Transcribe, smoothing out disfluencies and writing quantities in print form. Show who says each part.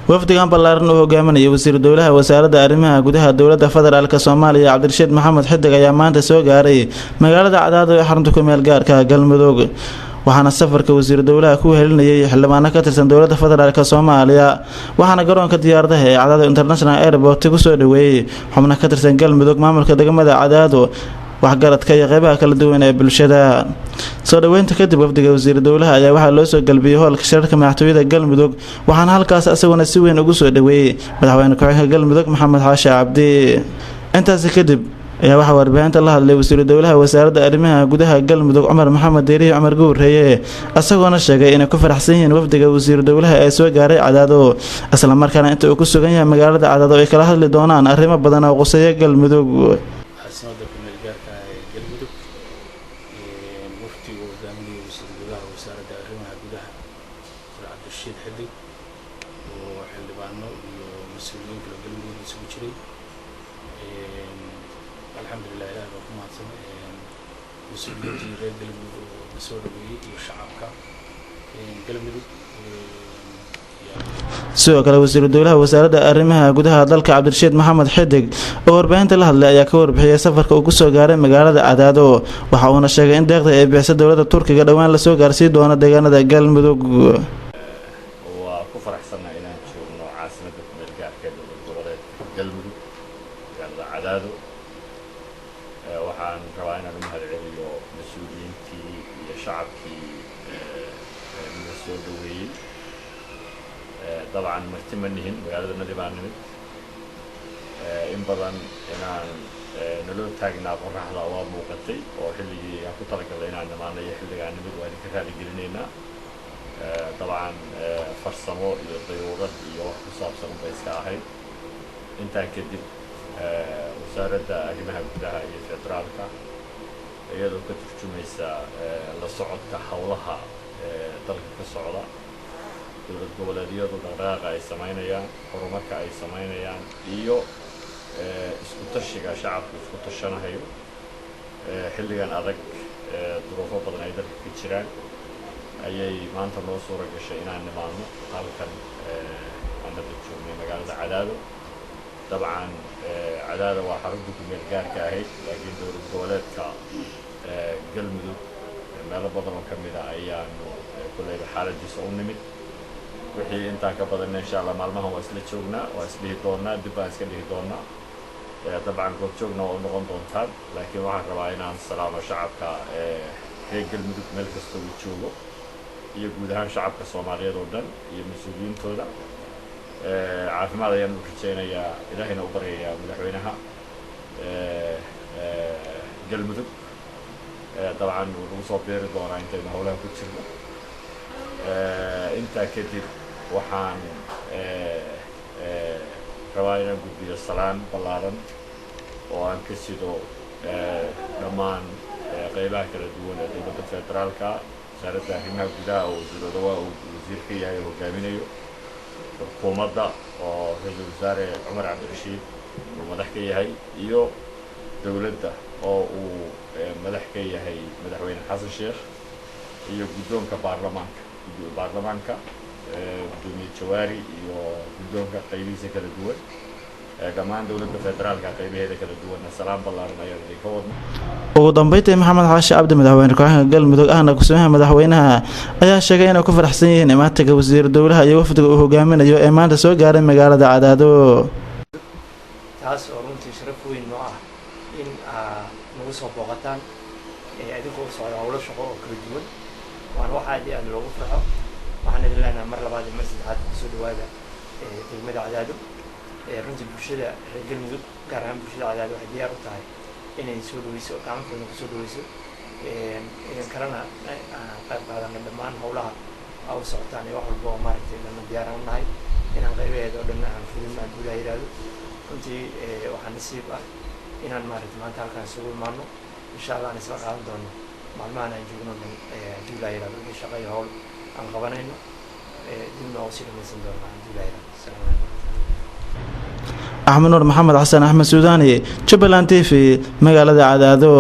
Speaker 1: wafdigan ballaaran oo hogaaminaya wasiir dowlaha wasaaradda arrimaha gudaha dowladda federaalka Soomaaliya Cabdirashiid Maxamed Xidig ayaa maanta soo gaaray magaalada Cadaado ee xarunta ku meel gaarka Galmudug waxaana safarka wasiir dowlaha ku helinayay xildhibaano ka tirsan dowladda federaalka Soomaaliya waxaana garoonka diyaaradaha ee Cadaado International Airport ku soo dhaweeyay xubno ka tirsan Galmudug maamulka degmada Cadaado waxgaradka iyo qaybaha kala duwan ee bulshada soo dhaweynta kadib wafdiga wasiir dowlaha ayaa waxa loo soo galbiyay hoolka shirarka madaxtooyada Galmudug waxaana halkaas asaguna si weyn ugu soo dhaweeyay madaxweyne ku-xigeenka Galmudug Maxamed Xaashi Cabdi intaas kadib ayaa waxa warbaahinta la hadlay wasiir dowlaha wasaaradda arrimaha gudaha Galmudug Cumar Maxamed Deeriye Cumar Guureeye asaguna sheegay inay ku faraxsan yihiin wafdiga wasiir dowlaha ee soo gaaray Cadaado isla markaana inta uu ku sugan yahay magaalada Cadaado ay kala hadli doonaan arrimo badan oo quseeya Galmudug
Speaker 2: Cabdirashiid Xidig oo xildhibaano iyo mas'uuliyiin kala Galmudug isugu jiray alxamdulillah ilaahay baa ku mahadsan mas'uuliyiintii reer Galmudug oo soo dhaweeyay iyo shacabka Galmudug
Speaker 1: sidoo kale wasiir dowlaha wasaaradda arrimaha gudaha dalka Cabdirashiid Maxamed Xidig oo warbaahinta la hadlay ayaa ka warbixiyay safarka uu ku soo gaaray magaalada Cadaado waxa uu sheegay in deeqda ay bixisay dowladda Turkiga dhawaan la soo gaarsiin doono deegaanada Galmudug
Speaker 3: Cadaado waxaan rabaa inaan u mahadceliyo mas'uuliyiintii iyo shacabkii la soo dhaweeyay dabcan marti ma nihin magaalada Nadiibaan nimid in badan inaan naloo taagnaa qorraxda waa muuqatay oo xilligii aan ku talagalay inaan dhammaanayo xilligaan nimid waa idinka raali gelinaynaa dabcan farsamo iyo dayuurad iyo wax ku saabsan bay iska ahayd intaa kadib wasaaradda arrimaha gudaha iyo federaalka iyadoo ka turjumaysa la socodka hawlaha dalka ka socda dowlad goboleedyadu dhaqdhaqaaqa ay sameynayaan horumarka ay sameynayaan iyo isku tashiga shacabku isku tashanayo xilligan adag duruufo badan ay dalka ka jiraan ayay maanta noo suura gashay inaan nimaadno halkan aan hadda joognay magaalada Cadaado dabcan Cadaado waa xarunta ku meel gaarka ahayd laakiin dowlad goboleedka Galmudug meelo badan oo ka mid ah ayaanu kuleeyahay xaaladiisa u nimid wixii inta ka badan insha Allah maalmahan waa isla joognaa waa isdhihi doonaa dib baan iska dhihi doonaa dabcan goob joogna oo noqon doontaan laakiin waxaan rabaa inaan salaamo shacabka reer Galmudug meel kasta uu joogo iyo guud ahaan shacabka Soomaaliyeed oo dhan iyo mas'uuliyiintooda caafimaad ayaan u rajaynayaa ilaahayna u baryayaa madaxweynaha Galmudug dabcan wuxuu soo beeri doonaa intaynu howlaha ku jirno intaa kadib waxaan rabaa inaan gudbiyo salaan ballaaran oo aan ka sido dhammaan qaybaha kala duwan ee dowladda federaalka wasaaradda arrimaha gudaha oo wasiirka yahay hogaaminayo xukuumadda oo ra'iisul wasaare Cumar Cabdirashiid uu madax ka yahay iyo dowladda oo uu madax ka yahay madaxweyne Xasan Sheekh iyo guddoonka baarlamaanka gudoomiye Jawaari iyo guddoonka qaybihiisa kala duwan dhammaan dowladda federaalka qaybaheeda kala duwan salaam ballaaran ayaan idinka wadnaa
Speaker 1: ugu dambeyntii Maxamed Xaashi Cabdi madaxweyne ku-xigeenka Galmudug ahna ku-samaha madaxweynaha ayaa sheegay inay ku faraxsan yihiin imaanka wasiir dowlaha iyo wafdiga uu hogaaminayo ee maanta soo gaaray magaalada Cadaado
Speaker 4: taas oo runtii sharaf weyn noo ah in nagu soo booqataan adigoo socda hawlo shaqo oo kala duwan waan waxa aad loogu farxo waxaan idin leenahay mar labaad iyo mar saddexaad ku soo dhawaada degmada Cadaado runtii bulshada reer Galmudug gaar ahaan bulshada Cadaado waxay diyaar u tahay inay soo dhaweyso gacantooda ku soo dhaweyso idan kalena qayb qaadana dhammaan howlaha aw socotaan iyo wax walba oo maaragtay lana diyaaran nahay inaan qaybaheeda oo dhan aan fulin aan gudaha yiraahdo runtii waxaa nasiib ah inaan maaragtay maanta halkaan isugu imaano insha Allah aan isla qaadan doono maalmahan aan joogno gudaha yiraahdo wixii shaqo iyo hawl aan qabanayno dibna oo si dhammaysan doona gudaha yiraahdo salaam alaykum
Speaker 1: أحمد نور محمد حسن أحمد سوداني جبلان تيفي مقالة عدادو